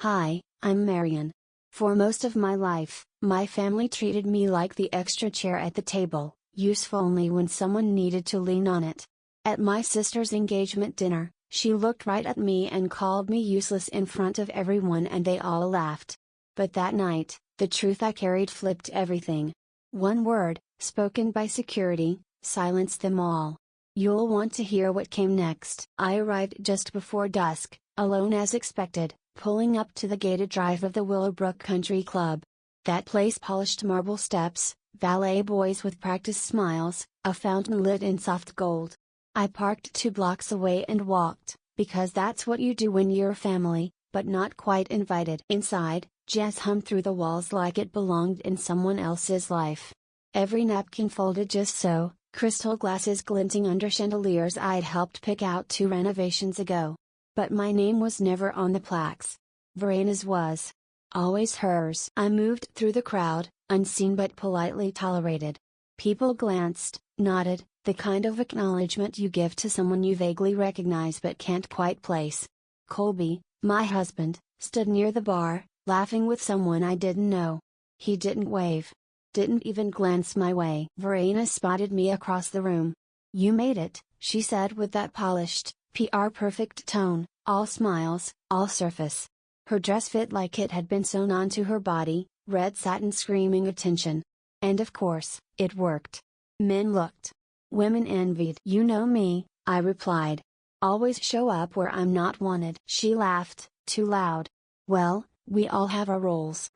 Hi, I'm Marian. For most of my life, my family treated me like the extra chair at the table, useful only when someone needed to lean on it. At my sister's engagement dinner, she looked right at me and called me useless in front of everyone and they all laughed. But that night, the truth I carried flipped everything. One word, spoken by security, silenced them all. You'll want to hear what came next. I arrived just before dusk, alone as expected, pulling up to the gated drive of the Willowbrook Country Club. That place polished marble steps, valet boys with practiced smiles, a fountain lit in soft gold. I parked 2 blocks away and walked, because that's what you do when you're family, but not quite invited. Inside, jazz hummed through the walls like it belonged in someone else's life. Every napkin folded just so, crystal glasses glinting under chandeliers I'd helped pick out 2 renovations ago. But my name was never on the plaques. Verena's was. Always hers. I moved through the crowd, unseen but politely tolerated. People glanced, nodded, the kind of acknowledgement you give to someone you vaguely recognize but can't quite place. Colby, my husband, stood near the bar, laughing with someone I didn't know. He didn't wave. Didn't even glance my way. Verena spotted me across the room. "You made it," she said with that polished, PR perfect tone, all smiles, all surface. Her dress fit like it had been sewn onto her body, red satin screaming attention. And of course, it worked. Men looked. Women envied. "You know me," I replied. "Always show up where I'm not wanted." She laughed, too loud. "Well, we all have our roles."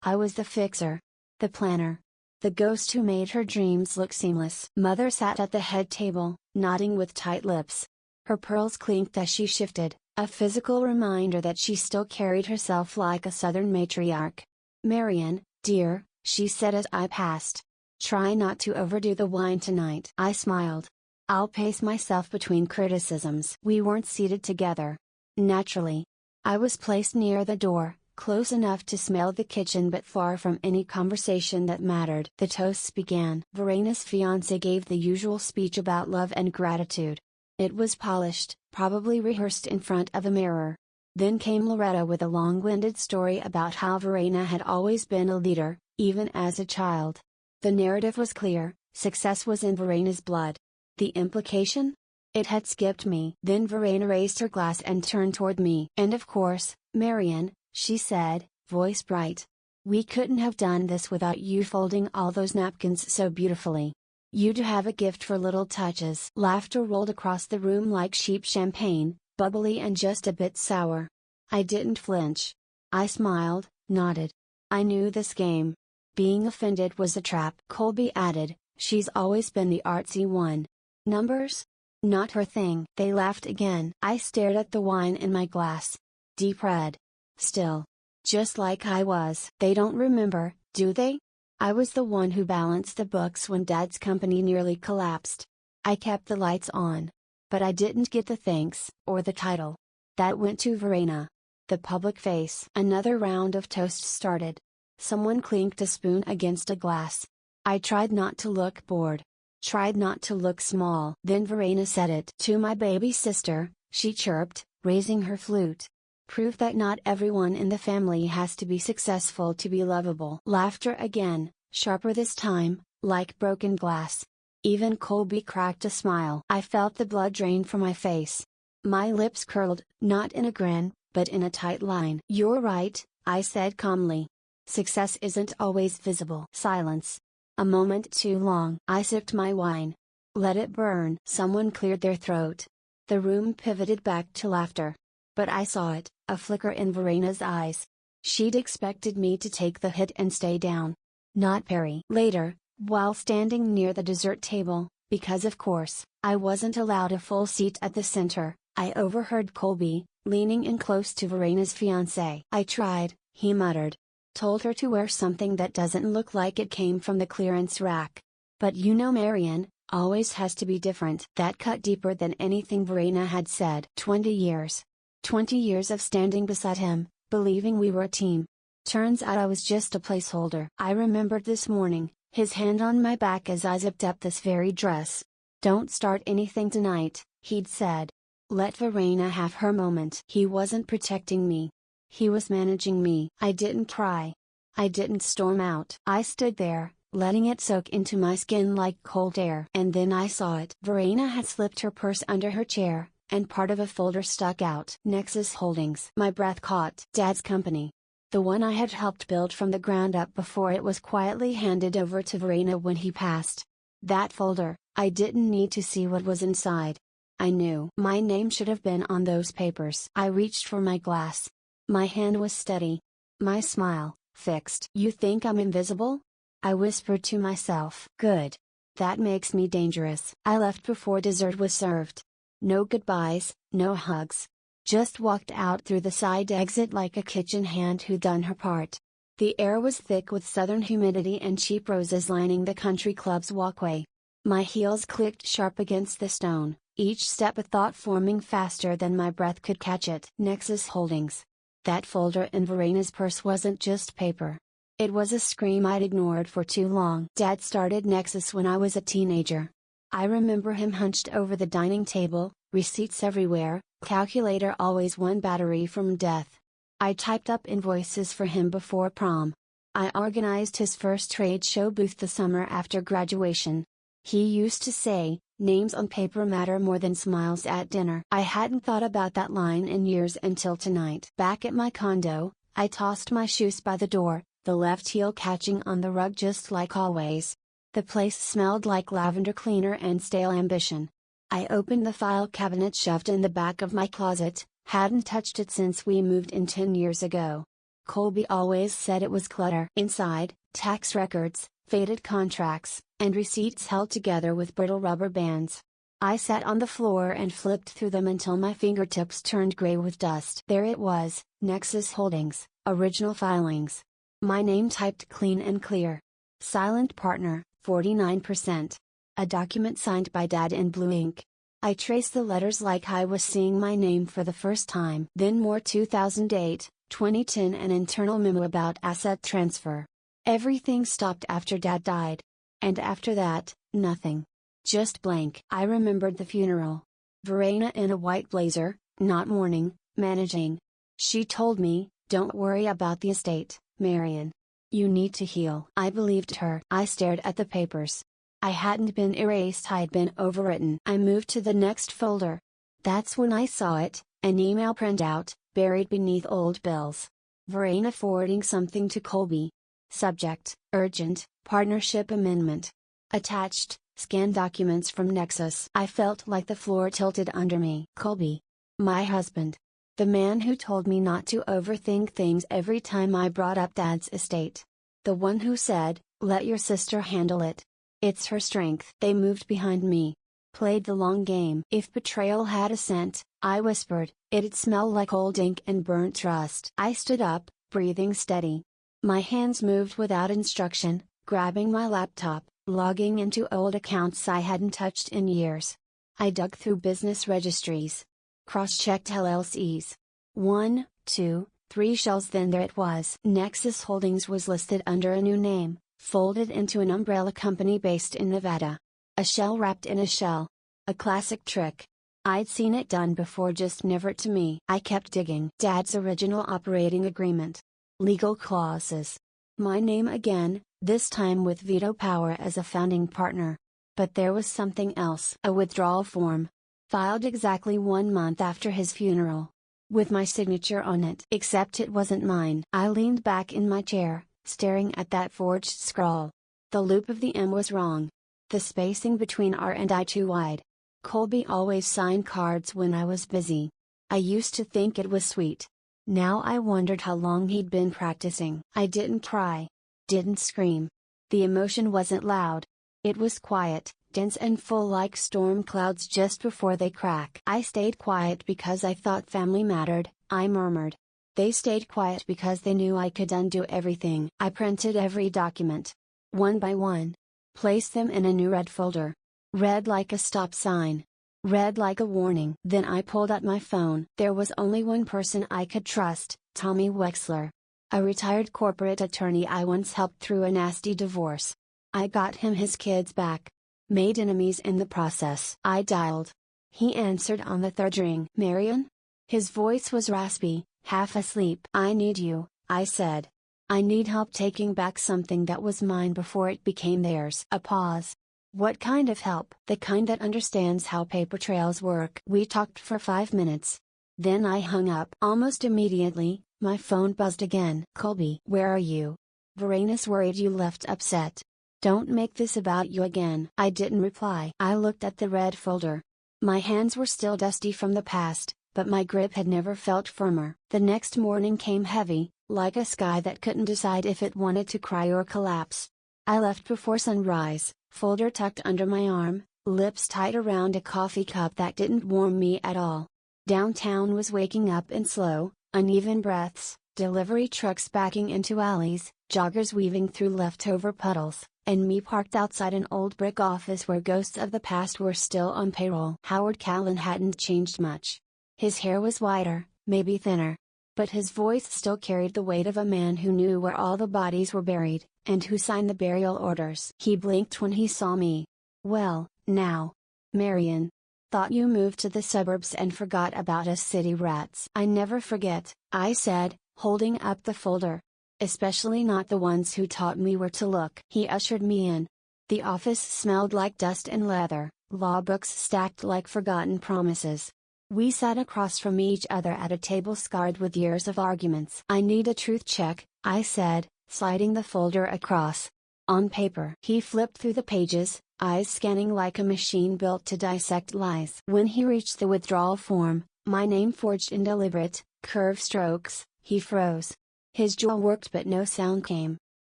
I was the fixer. The planner. The ghost who made her dreams look seamless. Mother sat at the head table, nodding with tight lips. Her pearls clinked as she shifted, a physical reminder that she still carried herself like a southern matriarch. "Marian, dear," she said as I passed. "Try not to overdo the wine tonight." I smiled. "I'll pace myself between criticisms." We weren't seated together. Naturally. I was placed near the door, close enough to smell the kitchen but far from any conversation that mattered. The toasts began. Verena's fiancé gave the usual speech about love and gratitude. It was polished, probably rehearsed in front of a mirror. Then came Loretta with a long-winded story about how Verena had always been a leader, even as a child. The narrative was clear, success was in Verena's blood. The implication? It had skipped me. Then Verena raised her glass and turned toward me. "And of course, Marian," she said, voice bright. "We couldn't have done this without you folding all those napkins so beautifully. You do have a gift for little touches." Laughter rolled across the room like cheap champagne, bubbly and just a bit sour. I didn't flinch. I smiled, nodded. I knew this game. Being offended was a trap. Colby added, "She's always been the artsy one. Numbers? Not her thing." They laughed again. I stared at the wine in my glass. Deep red. Still. Just like I was. They don't remember, do they? I was the one who balanced the books when Dad's company nearly collapsed. I kept the lights on. But I didn't get the thanks, or the title. That went to Verena. The public face. Another round of toasts started. Someone clinked a spoon against a glass. I tried not to look bored. Tried not to look small. Then Verena said it. "To my baby sister," she chirped, raising her flute. "Proof that not everyone in the family has to be successful to be lovable." Laughter again, sharper this time, like broken glass. Even Colby cracked a smile. I felt the blood drain from my face. My lips curled, not in a grin, but in a tight line. "You're right," I said calmly. "Success isn't always visible." Silence. A moment too long. I sipped my wine. Let it burn. Someone cleared their throat. The room pivoted back to laughter. But I saw it, a flicker in Verena's eyes. She'd expected me to take the hit and stay down. Not Perry. Later, while standing near the dessert table, because of course, I wasn't allowed a full seat at the center, I overheard Colby, leaning in close to Verena's fiancé. "I tried," he muttered. "Told her to wear something that doesn't look like it came from the clearance rack. But you know Marian, always has to be different." That cut deeper than anything Verena had said. 20 years. 20 years of standing beside him, believing we were a team. Turns out I was just a placeholder. I remembered this morning, his hand on my back as I zipped up this very dress. "Don't start anything tonight," he'd said. "Let Verena have her moment." He wasn't protecting me. He was managing me. I didn't cry. I didn't storm out. I stood there, letting it soak into my skin like cold air. And then I saw it. Verena had slipped her purse under her chair, and part of a folder stuck out. Nexus Holdings. My breath caught. Dad's company. The one I had helped build from the ground up before it was quietly handed over to Verena when he passed. That folder, I didn't need to see what was inside. I knew my name should have been on those papers. I reached for my glass. My hand was steady. My smile, fixed. You think I'm invisible? I whispered to myself. Good. That makes me dangerous. I left before dessert was served. No goodbyes, no hugs. Just walked out through the side exit like a kitchen hand who'd done her part. The air was thick with southern humidity and cheap roses lining the country club's walkway. My heels clicked sharp against the stone, each step a thought forming faster than my breath could catch it. Nexus Holdings. That folder in Verena's purse wasn't just paper. It was a scream I'd ignored for too long. Dad started Nexus when I was a teenager. I remember him hunched over the dining table, receipts everywhere, calculator always one battery from death. I typed up invoices for him before prom. I organized his first trade show booth the summer after graduation. He used to say, names on paper matter more than smiles at dinner. I hadn't thought about that line in years until tonight. Back at my condo, I tossed my shoes by the door, the left heel catching on the rug just like always. The place smelled like lavender cleaner and stale ambition. I opened the file cabinet shoved in the back of my closet, hadn't touched it since we moved in 10 years ago. Colby always said it was clutter. Inside, tax records, faded contracts, and receipts held together with brittle rubber bands. I sat on the floor and flipped through them until my fingertips turned gray with dust. There it was, Nexus Holdings, original filings. My name typed clean and clear. Silent partner, 49%. A document signed by Dad in blue ink. I traced the letters like I was seeing my name for the first time. Then more 2008, 2010 an internal memo about asset transfer. Everything stopped after Dad died. And after that, nothing. Just blank. I remembered the funeral. Verena in a white blazer, not mourning, managing. She told me, don't worry about the estate, Marion. You need to heal. I believed her. I stared at the papers. I hadn't been erased, I'd been overwritten. I moved to the next folder. That's when I saw it, an email printout, buried beneath old bills. Verena forwarding something to Colby. Subject, urgent, partnership amendment. Attached, scanned documents from Nexus. I felt like the floor tilted under me. Colby. My husband. The man who told me not to overthink things every time I brought up Dad's estate. The one who said, let your sister handle it. It's her strength. They moved behind me. Played the long game. If betrayal had a scent, I whispered, it'd smell like old ink and burnt rust. I stood up, breathing steady. My hands moved without instruction, grabbing my laptop, logging into old accounts I hadn't touched in years. I dug through business registries. Cross-checked LLCs. 1, 2, 3 shells, then there it was. Nexus Holdings was listed under a new name, folded into an umbrella company based in Nevada. A shell wrapped in a shell. A classic trick. I'd seen it done before, just never to me. I kept digging. Dad's original operating agreement. Legal clauses. My name again, this time with veto power as a founding partner. But there was something else. A withdrawal form. Filed exactly 1 month after his funeral. With my signature on it. Except it wasn't mine. I leaned back in my chair, staring at that forged scrawl. The loop of the M was wrong. The spacing between R and I too wide. Colby always signed cards when I was busy. I used to think it was sweet. Now I wondered how long he'd been practicing. I didn't cry. Didn't scream. The emotion wasn't loud. It was quiet, dense and full like storm clouds just before they crack. I stayed quiet because I thought family mattered, I murmured. They stayed quiet because they knew I could undo everything. I printed every document. One by one. Placed them in a new red folder. Red like a stop sign. Red like a warning. Then I pulled out my phone. There was only one person I could trust, Tommy Wexler. A retired corporate attorney I once helped through a nasty divorce. I got him his kids back. Made enemies in the process. I dialed. He answered on the third ring. Marion? His voice was raspy, half asleep. "I need you," I said. "I need help taking back something that was mine before it became theirs." A pause. "What kind of help?" "The kind that understands how paper trails work." We talked for 5 minutes. Then I hung up. Almost immediately, my phone buzzed again. "Colby, where are you? Verena's worried you left upset. Don't make this about you again." I didn't reply. I looked at the red folder. My hands were still dusty from the past, but my grip had never felt firmer. The next morning came heavy, like a sky that couldn't decide if it wanted to cry or collapse. I left before sunrise, folder tucked under my arm, lips tight around a coffee cup that didn't warm me at all. Downtown was waking up in slow, uneven breaths, delivery trucks backing into alleys, joggers weaving through leftover puddles, and me parked outside an old brick office where ghosts of the past were still on payroll. Howard Callan hadn't changed much. His hair was whiter, maybe thinner. But his voice still carried the weight of a man who knew where all the bodies were buried, and who signed the burial orders. He blinked when he saw me. "Well, now. Marion. Thought you moved to the suburbs and forgot about us city rats." "I never forget," I said, holding up the folder. "Especially not the ones who taught me where to look." He ushered me in. The office smelled like dust and leather, law books stacked like forgotten promises. We sat across from each other at a table scarred with years of arguments. "I need a truth check," I said, sliding the folder across. "On paper." He flipped through the pages, eyes scanning like a machine built to dissect lies. When he reached the withdrawal form, my name forged in deliberate, curved strokes, he froze. His jaw worked but no sound came.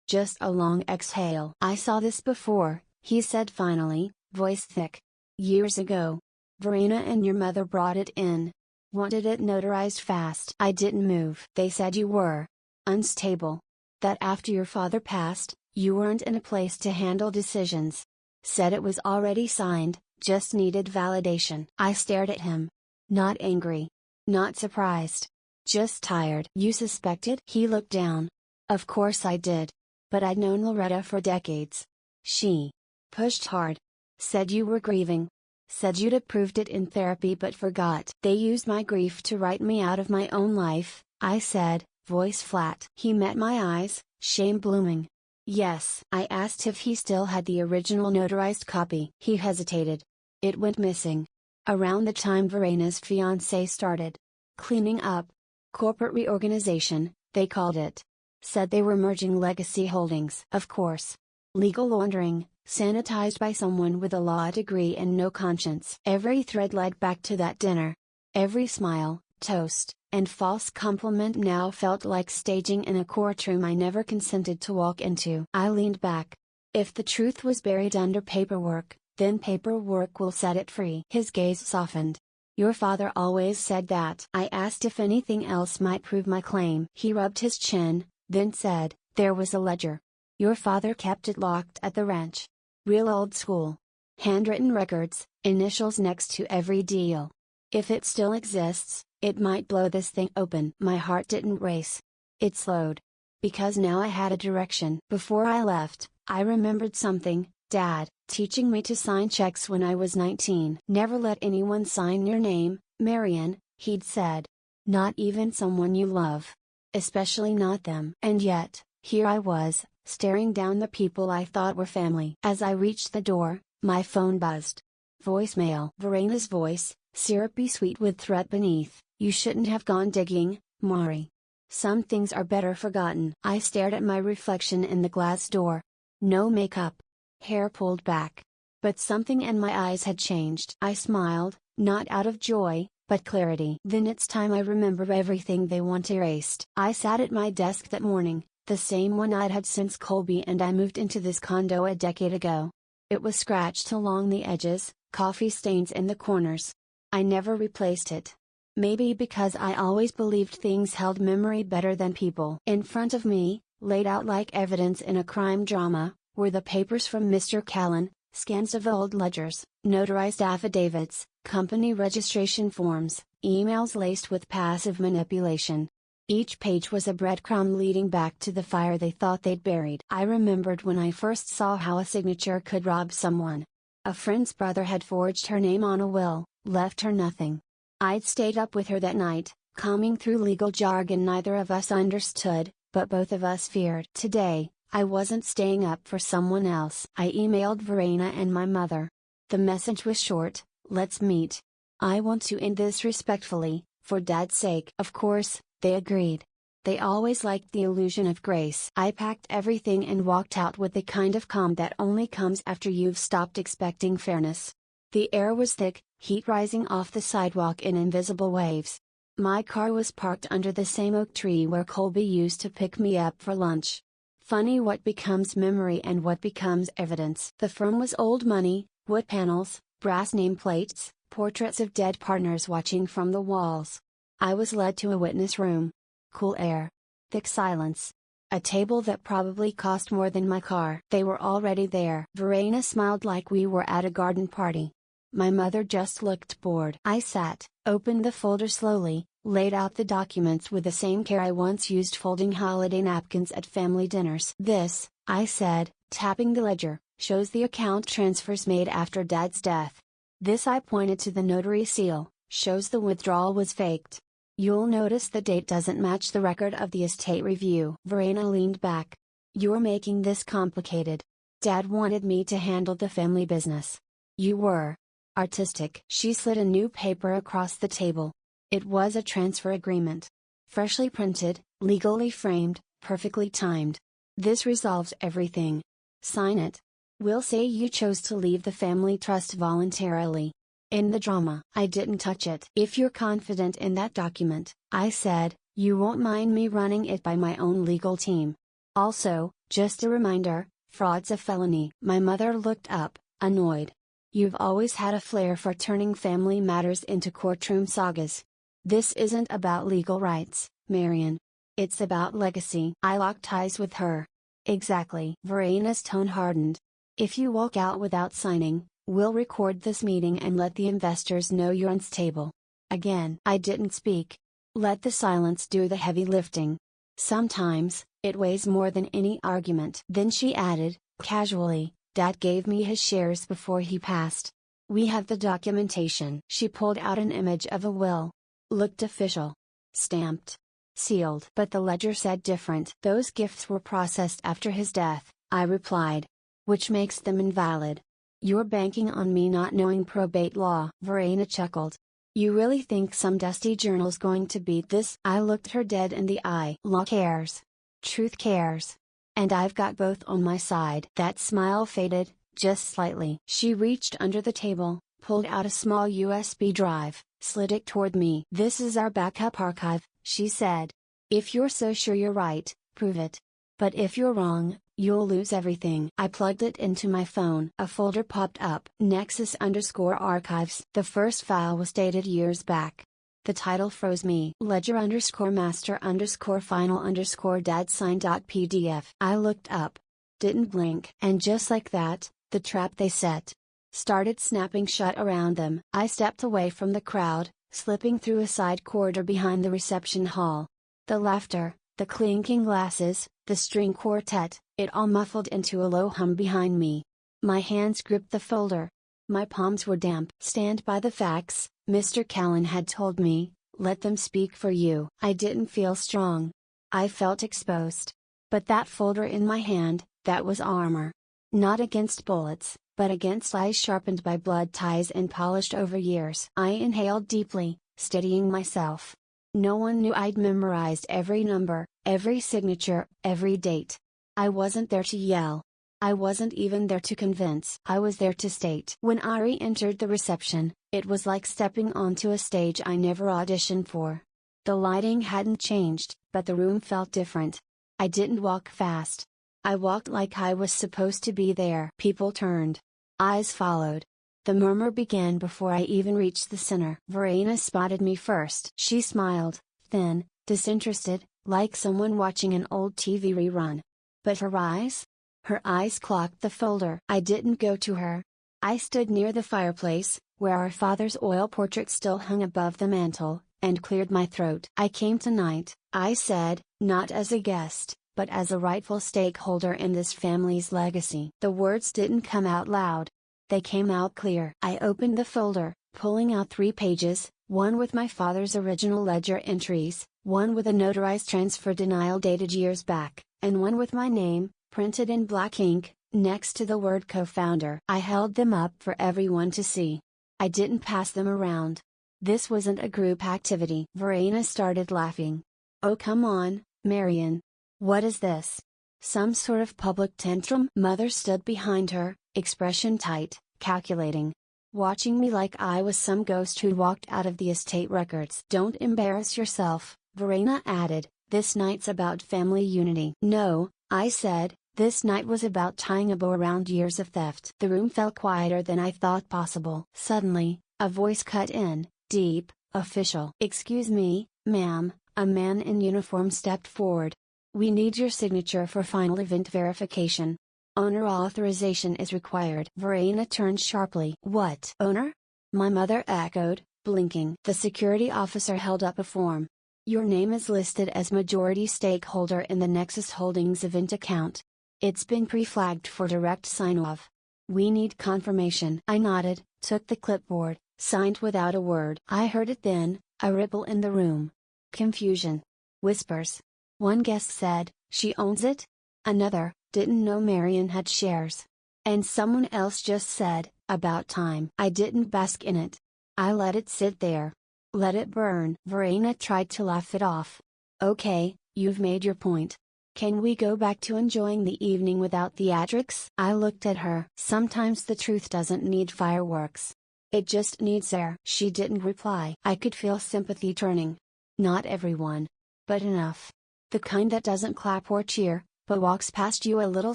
Just a long exhale. "I saw this before," he said finally, voice thick. "Years ago. Verena and your mother brought it in. Wanted it notarized fast." I didn't move. "They said you were unstable. That after your father passed, you weren't in a place to handle decisions. Said it was already signed, just needed validation." I stared at him. Not angry. Not surprised. Just tired. "You suspected?" He looked down. "Of course I did. But I'd known Loretta for decades. She pushed hard. Said you were grieving. Said you'd approved it in therapy but forgot." "They used my grief to write me out of my own life," I said, voice flat. He met my eyes, shame blooming. "Yes." I asked if he still had the original notarized copy. He hesitated. "It went missing. Around the time Verena's fiancé started cleaning up. Corporate reorganization, they called it. Said they were merging legacy holdings. Of course. Legal laundering, sanitized by someone with a law degree and no conscience." Every thread led back to that dinner. Every smile, toast, and false compliment now felt like staging in a courtroom I never consented to walk into. I leaned back. If the truth was buried under paperwork, then paperwork will set it free. His gaze softened. "Your father always said that." I asked if anything else might prove my claim. He rubbed his chin, then said, "There was a ledger. Your father kept it locked at the ranch. Real old school. Handwritten records, initials next to every deal. If it still exists, it might blow this thing open." My heart didn't race. It slowed. Because now I had a direction. Before I left, I remembered something, Dad, teaching me to sign checks when I was 19. "Never let anyone sign your name, Marion," he'd said. "Not even someone you love. Especially not them." And yet, here I was, staring down the people I thought were family. As I reached the door, my phone buzzed. Voicemail. Verena's voice, syrupy sweet with threat beneath. "You shouldn't have gone digging, Mari. Some things are better forgotten." I stared at my reflection in the glass door. No makeup. Hair pulled back. But something in my eyes had changed. I smiled, not out of joy, but clarity. "Then it's time I remember everything they want erased." I sat at my desk that morning, the same one I'd had since Colby and I moved into this condo a decade ago. It was scratched along the edges, coffee stains in the corners. I never replaced it. Maybe because I always believed things held memory better than people. In front of me, laid out like evidence in a crime drama, were the papers from Mr. Callan, scans of old ledgers, notarized affidavits, company registration forms, emails laced with passive manipulation. Each page was a breadcrumb leading back to the fire they thought they'd buried. I remembered when I first saw how a signature could rob someone. A friend's brother had forged her name on a will, left her nothing. I'd stayed up with her that night, combing through legal jargon neither of us understood, but both of us feared. Today, I wasn't staying up for someone else. I emailed Verena and my mother. The message was short: let's meet. I want to end this respectfully, for Dad's sake. Of course, they agreed. They always liked the illusion of grace. I packed everything and walked out with the kind of calm that only comes after you've stopped expecting fairness. The air was thick, heat rising off the sidewalk in invisible waves. My car was parked under the same oak tree where Colby used to pick me up for lunch. Funny what becomes memory and what becomes evidence. The firm was old money, wood panels, brass nameplates, portraits of dead partners watching from the walls. I was led to a witness room. Cool air. Thick silence. A table that probably cost more than my car. They were already there. Verena smiled like we were at a garden party. My mother just looked bored. I sat, opened the folder slowly, laid out the documents with the same care I once used folding holiday napkins at family dinners. This, I said, tapping the ledger, shows the account transfers made after Dad's death. This, I pointed to the notary seal, shows the withdrawal was faked. You'll notice the date doesn't match the record of the estate review. Verena leaned back. You're making this complicated. Dad wanted me to handle the family business. You were artistic. She slid a new paper across the table. It was a transfer agreement. Freshly printed, legally framed, perfectly timed. This resolves everything. Sign it. We'll say you chose to leave the family trust voluntarily. In the drama. I didn't touch it. If you're confident in that document, I said, you won't mind me running it by my own legal team. Also, just a reminder, fraud's a felony. My mother looked up, annoyed. You've always had a flair for turning family matters into courtroom sagas. This isn't about legal rights, Marion. It's about legacy. I locked eyes with her. Exactly. Verena's tone hardened. If you walk out without signing, we'll record this meeting and let the investors know you're unstable. Again, I didn't speak. Let the silence do the heavy lifting. Sometimes, it weighs more than any argument. Then she added, casually, Dad gave me his shares before he passed. We have the documentation. She pulled out an image of a will. Looked official. Stamped. Sealed. But the ledger said different. Those gifts were processed after his death, I replied. Which makes them invalid. You're banking on me not knowing probate law. Verena chuckled. You really think some dusty journal's going to beat this? I looked her dead in the eye. Law cares. Truth cares. And I've got both on my side. That smile faded, just slightly. She reached under the table, pulled out a small USB drive, slid it toward me. This is our backup archive, she said. If you're so sure you're right, prove it. But if you're wrong, you'll lose everything. I plugged it into my phone. A folder popped up. Nexus_archives. The first file was dated years back. The title froze me. Ledger_master_final_dad sign.pdf. I looked up. Didn't blink. And just like that, the trap they set started snapping shut around them. I stepped away from the crowd, slipping through a side corridor behind the reception hall. The laughter, the clinking glasses, the string quartet, it all muffled into a low hum behind me. My hands gripped the folder. My palms were damp. Stand by the facts, Mr. Callan had told me, let them speak for you. I didn't feel strong. I felt exposed. But that folder in my hand, that was armor. Not against bullets, but against eyes sharpened by blood ties and polished over years. I inhaled deeply, steadying myself. No one knew I'd memorized every number, every signature, every date. I wasn't there to yell. I wasn't even there to convince. I was there to state. When Ari entered the reception, it was like stepping onto a stage I never auditioned for. The lighting hadn't changed, but the room felt different. I didn't walk fast. I walked like I was supposed to be there. People turned. Eyes followed. The murmur began before I even reached the center. Verena spotted me first. She smiled, thin, disinterested, like someone watching an old TV rerun. But her eyes? Her eyes clocked the folder. I didn't go to her. I stood near the fireplace, where our father's oil portrait still hung above the mantel, and cleared my throat. I came tonight, I said, not as a guest, but as a rightful stakeholder in this family's legacy. The words didn't come out loud. They came out clear. I opened the folder, pulling out 3 pages, one with my father's original ledger entries, one with a notarized transfer denial dated years back, and one with my name, printed in black ink, next to the word co-founder. I held them up for everyone to see. I didn't pass them around. This wasn't a group activity. Verena started laughing. Oh come on, Marion. What is this? Some sort of public tantrum? Mother stood behind her, expression tight, calculating. Watching me like I was some ghost who walked out of the estate records. Don't embarrass yourself, Verena added, this night's about family unity. No, I said, this night was about tying a bow around years of theft. The room felt quieter than I thought possible. Suddenly, a voice cut in, deep, official. Excuse me, ma'am, a man in uniform stepped forward. We need your signature for final event verification. Owner authorization is required. Verena turned sharply. What? Owner? My mother echoed, blinking. The security officer held up a form. Your name is listed as majority stakeholder in the Nexus Holdings event account. It's been pre-flagged for direct sign-off. We need confirmation. I nodded, took the clipboard, signed without a word. I heard it then, a ripple in the room. Confusion. Whispers. One guest said, she owns it? Another, didn't know Marion had shares. And someone else just said, about time. I didn't bask in it. I let it sit there. Let it burn. Verena tried to laugh it off. Okay, you've made your point. Can we go back to enjoying the evening without theatrics? I looked at her. Sometimes the truth doesn't need fireworks. It just needs air. She didn't reply. I could feel sympathy turning. Not everyone. But enough. The kind that doesn't clap or cheer, but walks past you a little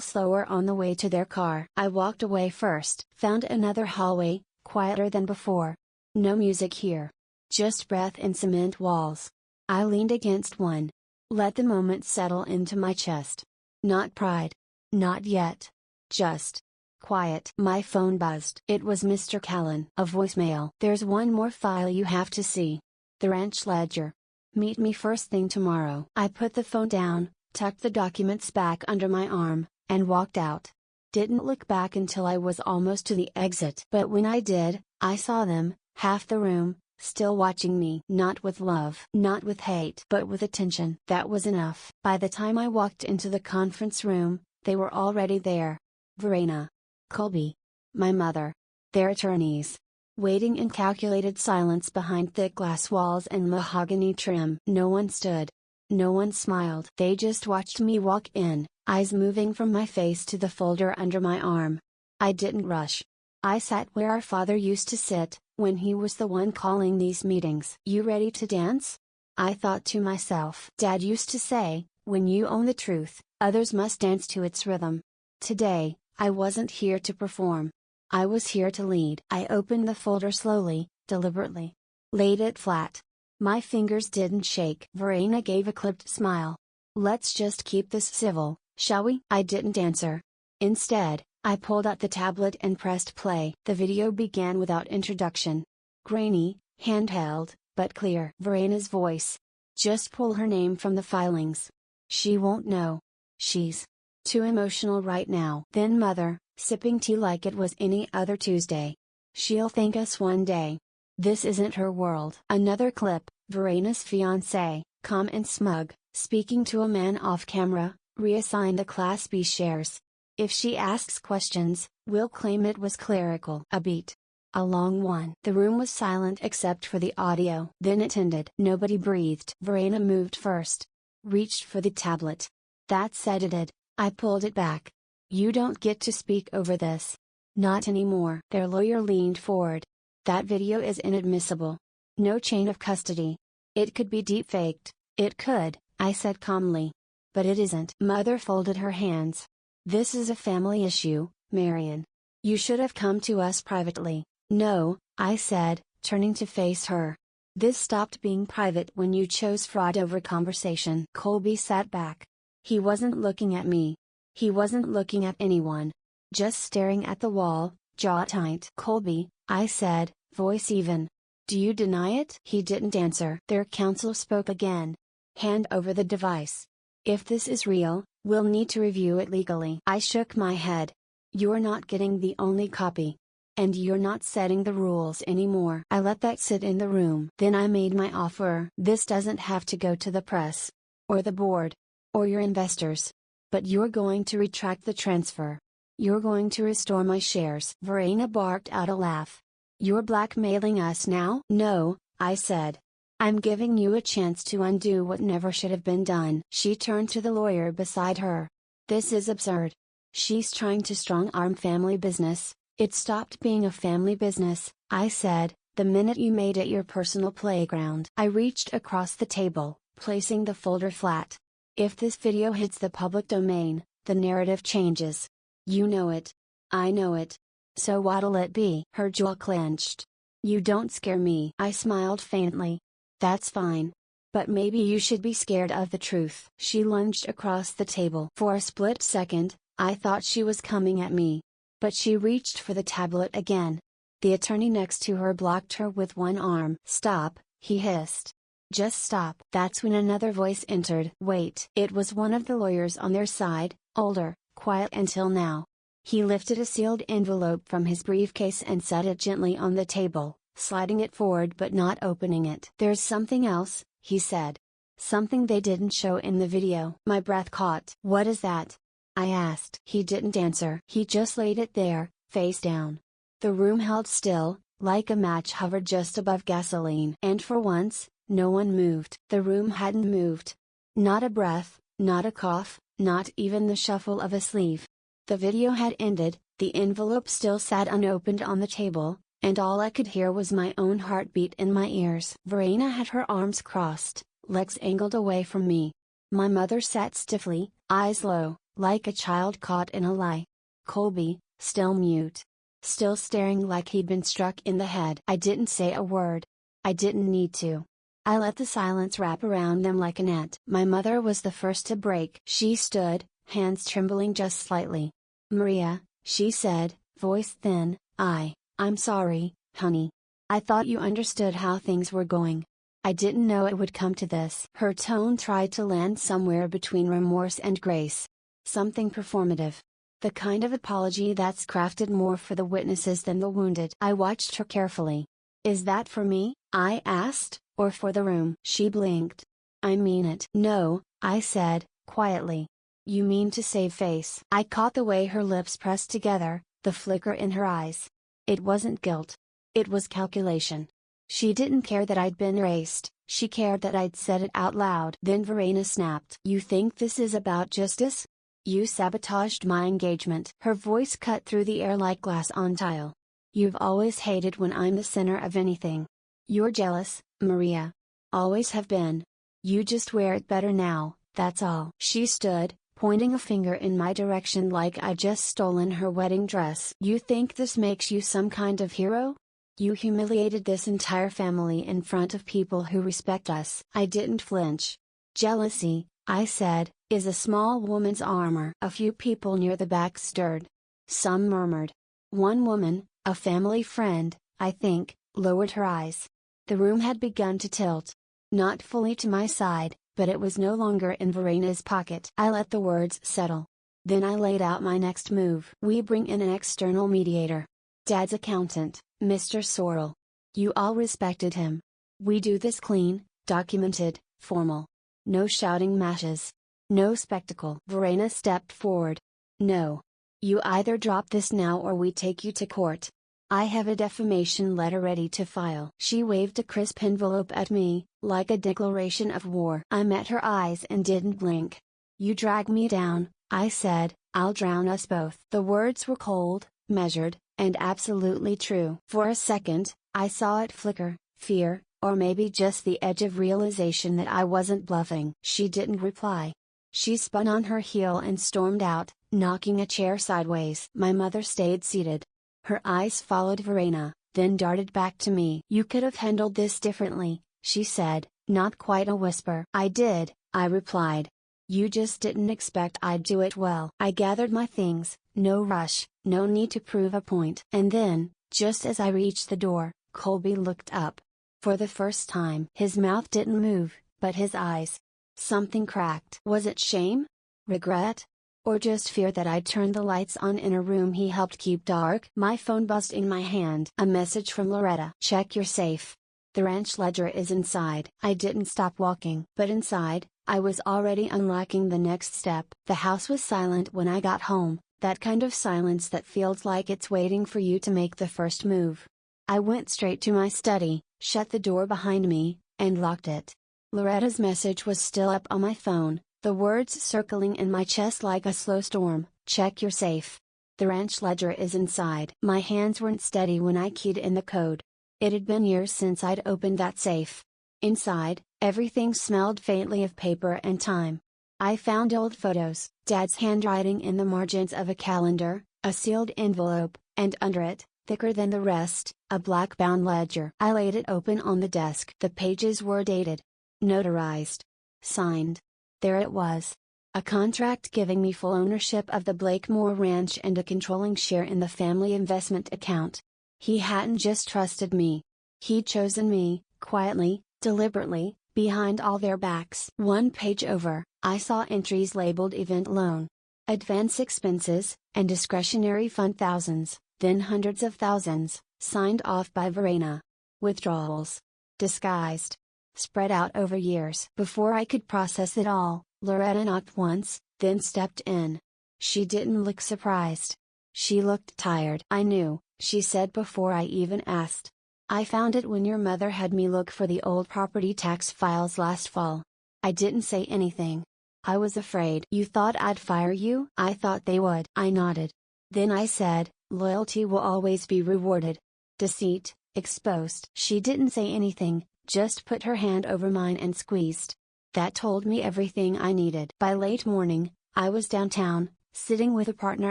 slower on the way to their car. I walked away first. Found another hallway, quieter than before. No music here. Just breath and cement walls. I leaned against one. Let the moment settle into my chest. Not pride. Not yet. Just quiet. My phone buzzed. It was Mr. Callan. A voicemail. There's one more file you have to see. The ranch ledger. Meet me first thing tomorrow. I put the phone down, tucked the documents back under my arm, and walked out. Didn't look back until I was almost to the exit. But when I did, I saw them, half the room, still watching me. Not with love, not with hate, but with attention. That was enough. By the time I walked into the conference room, they were already there. Verena, Colby, my mother, their attorneys, waiting in calculated silence behind thick glass walls and mahogany trim. No one stood. No one smiled. They just watched me walk in, eyes moving from my face to the folder under my arm. I didn't rush. I sat where our father used to sit, when he was the one calling these meetings. You ready to dance? I thought to myself. Dad used to say, when you own the truth, others must dance to its rhythm. Today, I wasn't here to perform. I was here to lead. I opened the folder slowly, deliberately. Laid it flat. My fingers didn't shake. Verena gave a clipped smile. Let's just keep this civil, shall we? I didn't answer. Instead, I pulled out the tablet and pressed play. The video began without introduction. Grainy, handheld, but clear. Verena's voice. Just pull her name from the filings. She won't know. She's too emotional right now. Then mother, sipping tea like it was any other Tuesday. She'll thank us one day. This isn't her world. Another clip, Verena's fiancé, calm and smug, speaking to a man off camera, reassign the Class B shares. If she asks questions, we'll claim it was clerical. A beat. A long one. The room was silent except for the audio. Then it ended. Nobody breathed. Verena moved first. Reached for the tablet. That's edited. I pulled it back. You don't get to speak over this. Not anymore. Their lawyer leaned forward. That video is inadmissible. No chain of custody. It could be deepfaked. It could, I said calmly. But it isn't. Mother folded her hands. This is a family issue, Marion. You should have come to us privately. No, I said, turning to face her. This stopped being private when you chose fraud over conversation. Colby sat back. He wasn't looking at me. He wasn't looking at anyone. Just staring at the wall, jaw tight. Colby, I said, voice even. Do you deny it? He didn't answer. Their counsel spoke again. Hand over the device. If this is real, we'll need to review it legally. I shook my head. You're not getting the only copy. And you're not setting the rules anymore. I let that sit in the room. Then I made my offer. This doesn't have to go to the press. Or the board. Or your investors. But you're going to retract the transfer. You're going to restore my shares. Verena barked out a laugh. You're blackmailing us now? No, I said. I'm giving you a chance to undo what never should have been done. She turned to the lawyer beside her. This is absurd. She's trying to strong-arm family business. It stopped being a family business, I said, the minute you made it your personal playground. I reached across the table, placing the folder flat. If this video hits the public domain, the narrative changes. You know it. I know it. So what'll it be? Her jaw clenched. You don't scare me. I smiled faintly. That's fine. But maybe you should be scared of the truth. She lunged across the table. For a split second, I thought she was coming at me. But she reached for the tablet again. The attorney next to her blocked her with one arm. Stop, he hissed. Just stop. That's when another voice entered. Wait. It was one of the lawyers on their side, older, quiet until now. He lifted a sealed envelope from his briefcase and set it gently on the table, sliding it forward but not opening it. There's something else, he said. Something they didn't show in the video. My breath caught. What is that? I asked. He didn't answer. He just laid it there, face down. The room held still, like a match hovered just above gasoline. And for once, no one moved. The room hadn't moved. Not a breath, not a cough, not even the shuffle of a sleeve. The video had ended, the envelope still sat unopened on the table, and all I could hear was my own heartbeat in my ears. Verena had her arms crossed, legs angled away from me. My mother sat stiffly, eyes low, like a child caught in a lie. Colby, still mute. Still staring like he'd been struck in the head. I didn't say a word. I didn't need to. I let the silence wrap around them like a net. My mother was the first to break. She stood, hands trembling just slightly. Maria, she said, voice thin, I'm sorry, honey. I thought you understood how things were going. I didn't know it would come to this. Her tone tried to land somewhere between remorse and grace. Something performative. The kind of apology that's crafted more for the witnesses than the wounded. I watched her carefully. Is that for me? I asked, or for the room? She blinked. I mean it. No, I said, quietly. You mean to save face. I caught the way her lips pressed together, the flicker in her eyes. It wasn't guilt. It was calculation. She didn't care that I'd been erased, she cared that I'd said it out loud. Then Verena snapped. You think this is about justice? You sabotaged my engagement. Her voice cut through the air like glass on tile. You've always hated when I'm the center of anything. You're jealous, Maria. Always have been. You just wear it better now, that's all. She stood, pointing a finger in my direction like I'd just stolen her wedding dress. You think this makes you some kind of hero? You humiliated this entire family in front of people who respect us. I didn't flinch. Jealousy, I said, is a small woman's armor. A few people near the back stirred. Some murmured. One woman, a family friend, I think, lowered her eyes. The room had begun to tilt. Not fully to my side, but it was no longer in Verena's pocket. I let the words settle. Then I laid out my next move. We bring in an external mediator. Dad's accountant, Mr. Sorrell. You all respected him. We do this clean, documented, formal. No shouting matches. No spectacle. Verena stepped forward. No. You either drop this now or we take you to court. I have a defamation letter ready to file. She waved a crisp envelope at me, like a declaration of war. I met her eyes and didn't blink. You drag me down, I said, I'll drown us both. The words were cold, measured, and absolutely true. For a second, I saw it flicker, fear, or maybe just the edge of realization that I wasn't bluffing. She didn't reply. She spun on her heel and stormed out, knocking a chair sideways. My mother stayed seated. Her eyes followed Verena, then darted back to me. You could have handled this differently, she said, not quite a whisper. I did, I replied. You just didn't expect I'd do it well. I gathered my things, no rush, no need to prove a point. And then, just as I reached the door, Colby looked up. For the first time. His mouth didn't move, but his eyes. Something cracked. Was it shame? Regret? Or just fear that I'd turn the lights on in a room he helped keep dark? My phone buzzed in my hand. A message from Loretta. Check your safe. The ranch ledger is inside. I didn't stop walking. But inside, I was already unlocking the next step. The house was silent when I got home, that kind of silence that feels like it's waiting for you to make the first move. I went straight to my study, shut the door behind me, and locked it. Loretta's message was still up on my phone, the words circling in my chest like a slow storm. Check your safe. The ranch ledger is inside. My hands weren't steady when I keyed in the code. It had been years since I'd opened that safe. Inside, everything smelled faintly of paper and time. I found old photos, Dad's handwriting in the margins of a calendar, a sealed envelope, and under it, thicker than the rest, a black-bound ledger. I laid it open on the desk. The pages were dated. Notarized. Signed. There it was. A contract giving me full ownership of the Blakemore Ranch and a controlling share in the family investment account. He hadn't just trusted me. He'd chosen me, quietly, deliberately, behind all their backs. One page over, I saw entries labeled event loan, advance expenses, and discretionary fund thousands, then hundreds of thousands, signed off by Verena. Withdrawals. Disguised. Spread out over years. Before I could process it all, Loretta knocked once, then stepped in. She didn't look surprised. She looked tired. I knew, she said before I even asked. I found it when your mother had me look for the old property tax files last fall. I didn't say anything. I was afraid. You thought I'd fire you? I thought they would. I nodded. Then I said, loyalty will always be rewarded. Deceit, exposed. She didn't say anything, just put her hand over mine and squeezed. That told me everything I needed. By late morning, I was downtown, sitting with a partner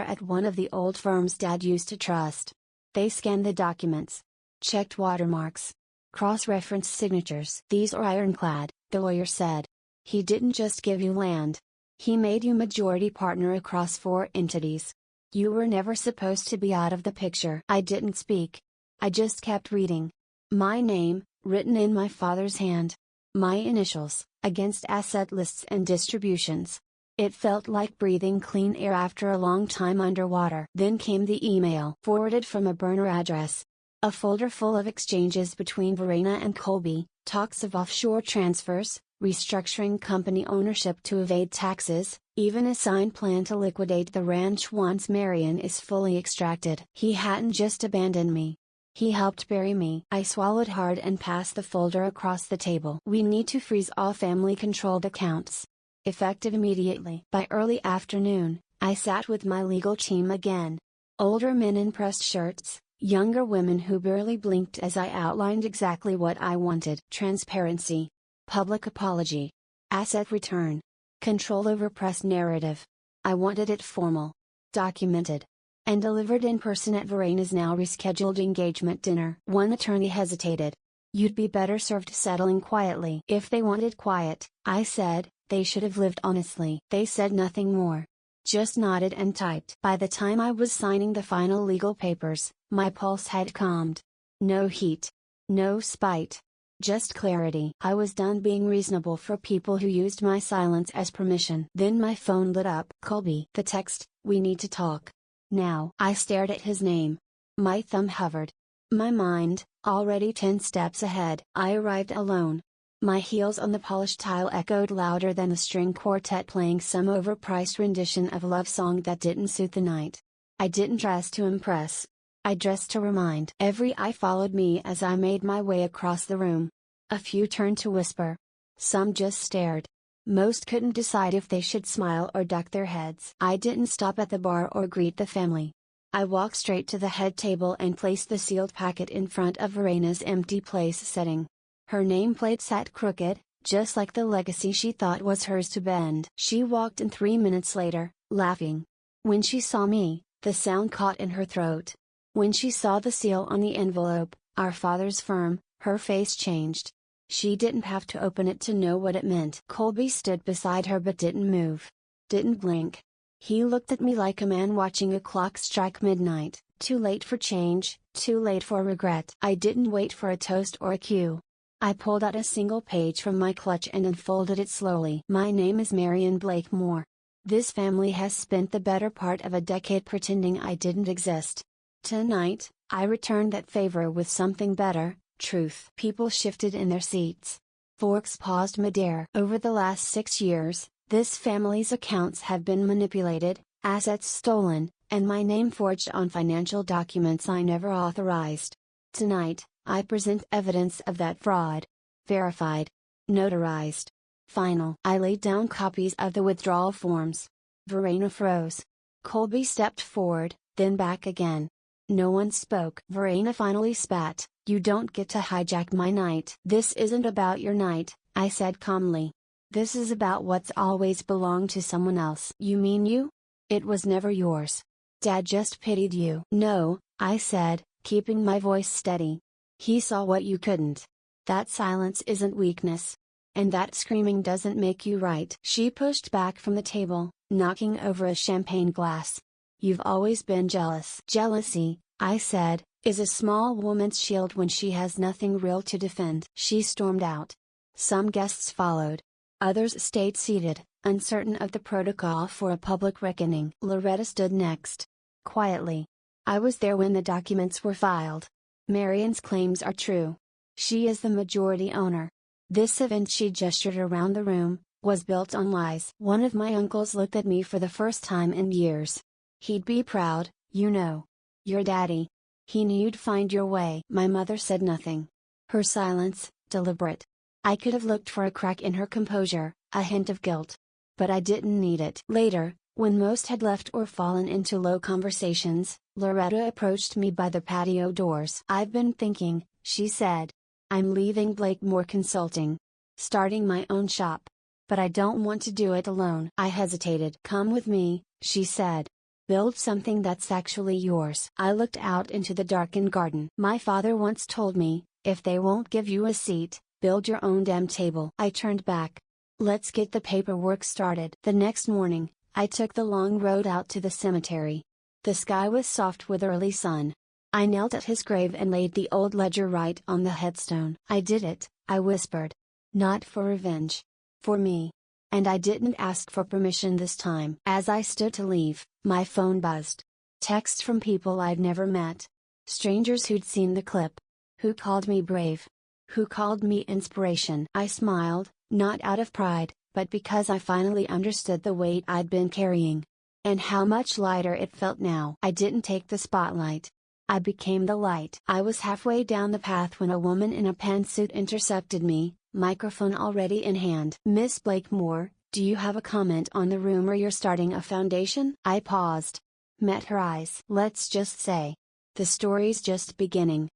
at one of the old firms Dad used to trust. They scanned the documents. Checked watermarks. Cross-referenced signatures. These are ironclad, the lawyer said. He didn't just give you land. He made you majority partner across 4 entities. You were never supposed to be out of the picture. I didn't speak. I just kept reading. My name, written in my father's hand. My initials, against asset lists and distributions. It felt like breathing clean air after a long time underwater. Then came the email, forwarded from a burner address. A folder full of exchanges between Verena and Colby, talks of offshore transfers, restructuring company ownership to evade taxes, even a signed plan to liquidate the ranch once Marion is fully extracted. He hadn't just abandoned me. He helped bury me. I swallowed hard and passed the folder across the table. We need to freeze all family-controlled accounts. Effective immediately. By early afternoon, I sat with my legal team again. Older men in pressed shirts, younger women who barely blinked as I outlined exactly what I wanted. Transparency. Public apology. Asset return. Control over press narrative. I wanted it formal. Documented. And delivered in person at Verena's now rescheduled engagement dinner. One attorney hesitated. You'd be better served settling quietly. If they wanted quiet, I said, they should have lived honestly. They said nothing more. Just nodded and typed. By the time I was signing the final legal papers, my pulse had calmed. No heat. No spite. Just clarity. I was done being reasonable for people who used my silence as permission. Then my phone lit up. Colby. The text, we need to talk. Now. I stared at his name. My thumb hovered. My mind, already 10 steps ahead. I arrived alone. My heels on the polished tile echoed louder than the string quartet playing some overpriced rendition of a love song that didn't suit the night. I didn't dress to impress. I dressed to remind. Every eye followed me as I made my way across the room. A few turned to whisper. Some just stared. Most couldn't decide if they should smile or duck their heads. I didn't stop at the bar or greet the family. I walked straight to the head table and placed the sealed packet in front of Verena's empty place setting. Her nameplate sat crooked, just like the legacy she thought was hers to bend. She walked in 3 minutes later, laughing. When she saw me, the sound caught in her throat. When she saw the seal on the envelope, our father's firm, her face changed. She didn't have to open it to know what it meant. Colby stood beside her but didn't move. Didn't blink. He looked at me like a man watching a clock strike midnight, too late for change, too late for regret. I didn't wait for a toast or a cue. I pulled out a single page from my clutch and unfolded it slowly. My name is Marion Blakemore. This family has spent the better part of a decade pretending I didn't exist. Tonight, I returned that favor with something better, truth. People shifted in their seats. Forks paused midair. Over the last 6 years, this family's accounts have been manipulated, assets stolen, and my name forged on financial documents I never authorized. Tonight, I present evidence of that fraud. Verified. Notarized. Final. I laid down copies of the withdrawal forms. Verena froze. Colby stepped forward, then back again. No one spoke. Verena finally spat. "You don't get to hijack my night." "This isn't about your night," I said calmly. "This is about what's always belonged to someone else." "You mean you? It was never yours. Dad just pitied you." "No," I said, keeping my voice steady. "He saw what you couldn't. That silence isn't weakness. And that screaming doesn't make you right." She pushed back from the table, knocking over a champagne glass. "You've always been jealous." "Jealousy," I said, "is a small woman's shield when she has nothing real to defend." She stormed out. Some guests followed. Others stayed seated, uncertain of the protocol for a public reckoning. Loretta stood next. Quietly. "I was there when the documents were filed. Marion's claims are true. She is the majority owner. This event," she gestured around the room, "was built on lies." One of my uncles looked at me for the first time in years. "He'd be proud, you know. Your daddy. He knew you'd find your way." My mother said nothing. Her silence, deliberate. I could have looked for a crack in her composure, a hint of guilt. But I didn't need it. Later, when most had left or fallen into low conversations, Loretta approached me by the patio doors. "I've been thinking," she said. "I'm leaving Blakemore Consulting. Starting my own shop. But I don't want to do it alone." I hesitated. "Come with me," she said. "Build something that's actually yours." I looked out into the darkened garden. "My father once told me, if they won't give you a seat, build your own damn table." I turned back. "Let's get the paperwork started." The next morning, I took the long road out to the cemetery. The sky was soft with early sun. I knelt at his grave and laid the old ledger right on the headstone. "I did it," I whispered. "Not for revenge. For me. And I didn't ask for permission this time." As I stood to leave, my phone buzzed. Texts from people I'd never met. Strangers who'd seen the clip. Who called me brave. Who called me inspiration. I smiled, not out of pride, but because I finally understood the weight I'd been carrying. And how much lighter it felt now. I didn't take the spotlight. I became the light. I was halfway down the path when a woman in a pantsuit intercepted me, microphone already in hand. "Miss Blakemore, do you have a comment on the rumor you're starting a foundation?" I paused. Met her eyes. "Let's just say, the story's just beginning."